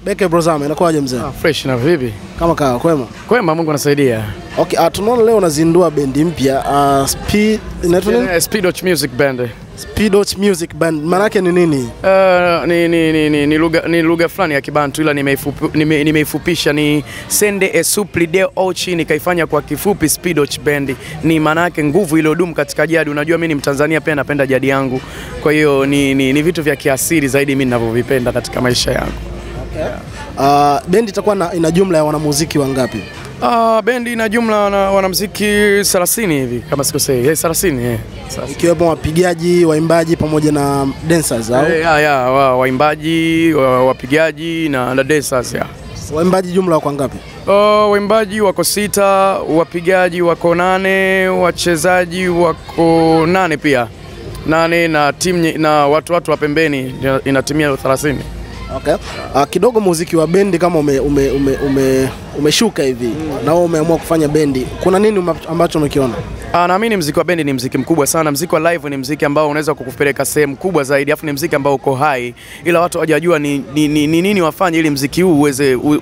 Beke Brozama, inakuwaje mzee? Fresh na vipi? Kama kawa, kwema? Kwema, Mungu anasaidia. Okay, tunaona leo unazindua bendi mpya, Speedoch Music Band. Speedoch Music Band. Maana yake ni nini? Ni lugha fulani ya Kibantu ila nimeifupisha ni Sende Esupli de Ochi, nikaifanya kwa kifupi Speedoch Band. Ni maana yake nguvu iliyodumu katika jadi. Unajua mimi ni Mtanzania pia napenda jadi yangu. Kwa hiyo ni vitu vya kiasili zaidi mimi ninavyovipenda katika maisha yangu. Okay. Bendi itakuwa ina jumla ya wanamuziki wangapi? Bendi ina jumla wanamuziki 30 hivi kama sikosei. 30. Ikiwemo wapigaji, waimbaji pamoja na dancers au? Waimbaji, wapigaji na dancers ya. Waimbaji jumla wako ngapi? Waimbaji wako 6, wapigaji wako 8, wachezaji wako 8 pia. 8 na timu na watu wa pembeni inatimia 30. Okay. Kidogo muziki wa bendi kama umeshuka hivi na wewe umeamua kufanya bendi. Kuna nini ambacho umekiona? Naamini muziki wa bendi ni muziki mkubwa sana. Muziki wa live ni muziki ambao unaweza kukupeleka sehemu kubwa zaidi. Afu ni muziki ambao uko hai. Ila watu hawajajua ni nini wafanye ili muziki huu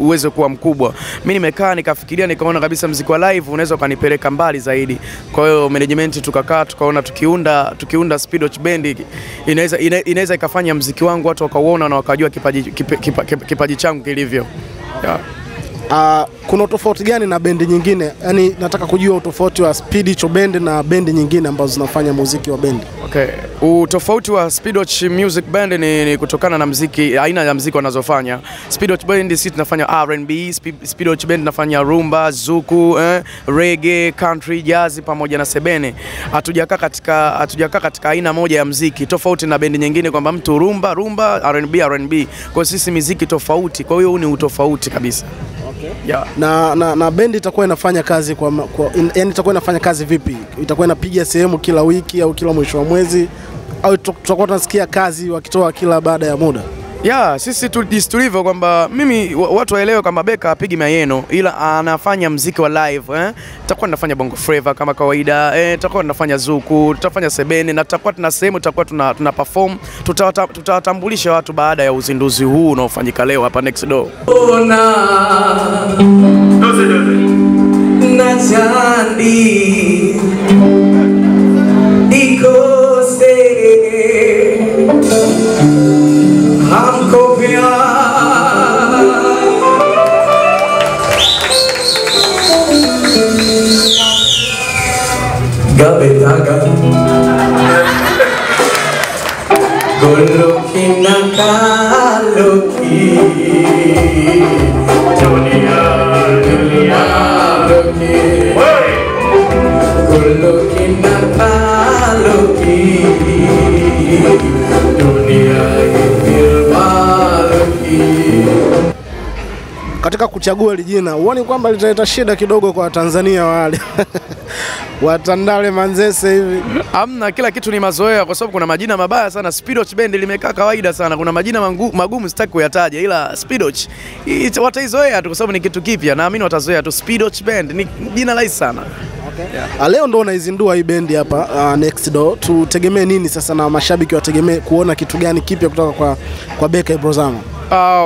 uweze kuwa mkubwa. Mimi nimekaa nikafikiria nikaona kabisa muziki wa live unaweza kanipeleka mbali zaidi. Kwa hiyo management tukakaa tukaona tukiunda Speedoch Band inaweza ikafanya muziki wangu watu wakauona na wakajua kipaji changu kilivyo. Yeah. Kuna tofauti gani na bendi nyingine? Yaani nataka kujua utofauti wa Speedoch Band na bendi nyingine ambazo zinafanya muziki wa bendi. Okay. Utofauti wa Speedoch Music Band ni kutokana na muziki, aina ya muziki wanazofanya. Speedoch Band sisi tunafanya R&B, Speedoch Band tunafanya rumba, zuku, reggae, country, jazz pamoja na sebene. Hatujakaa katika aina moja ya muziki. Tofauti na bendi nyingine kwamba mtu rumba, R&B. Kwa sisi muziki tofauti. Kwa hiyo huu ni utofauti kabisa. Yeah. Na bendi itakuwa inafanya kazi yani itakuwa inafanya kazi vipi? Itakuwa inapiga sehemu kila wiki au kila mwisho wa mwezi au tutakuwa tunasikia kazi wakitoa kila baada ya muda? Sisi tulivyo kwamba mimi watu waelewe kwamba Beka apigi mayeno ila anafanya muziki wa live, tutakuwa tunafanya bongo flava kama kawaida, tutakuwa tunafanya zuku, tutafanya sebene na tutakuwa tuna sehemu tutakuwa tuna perform, tutawatambulisha watu baada ya uzinduzi huu unaofanyika leo hapa Next Door. हमको प्यार गबेता गब गोलो की नकालो की दुनिया की गोलो की नकालो की दुनिया Katika kuchagua hili jina, uone kwamba litaleta shida kidogo kwa Tanzania wale Watandale Manzese hivi? Hamna, kila kitu ni mazoea kwa sababu kuna majina mabaya sana. Speedoch Band limekaa kawaida sana. Kuna majina magumu sitaki kuyataja ila Speedoch wataizoea tu kwa sababu ni kitu kipya. Naamini watazoea tu. Speedoch Band ni jina rahisi sana. Okay. Yeah. Leo ndo unaizindua hii bendi hapa Next Door. Tutegemee nini sasa na mashabiki wategemee kuona kitu gani kipya kutoka kwa Beke Brozama?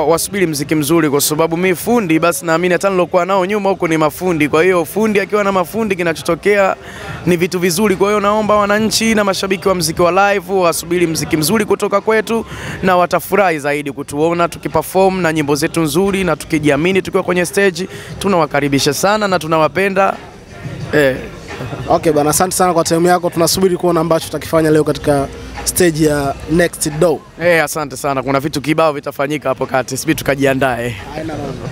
Wasubiri muziki mzuri kwa sababu mimi fundi basi naamini hata nilokuwa nao nyuma huko ni mafundi. Kwa hiyo fundi akiwa na mafundi kinachotokea ni vitu vizuri. Kwa hiyo naomba wananchi na mashabiki wa muziki wa live wasubiri muziki mzuri kutoka kwetu na watafurahi zaidi kutuona tukiperform na nyimbo zetu nzuri na tukijiamini tukiwa kwenye stage. Tunawakaribisha sana na tunawapenda. Okay bana, asante sana kwa time yako. Tunasubiri kuona ambacho tutakifanya leo katika stage ya Next Door. Asante sana. Kuna vitu kibao vitafanyika hapo kati. Sisi tukajiandae. Haina mambo.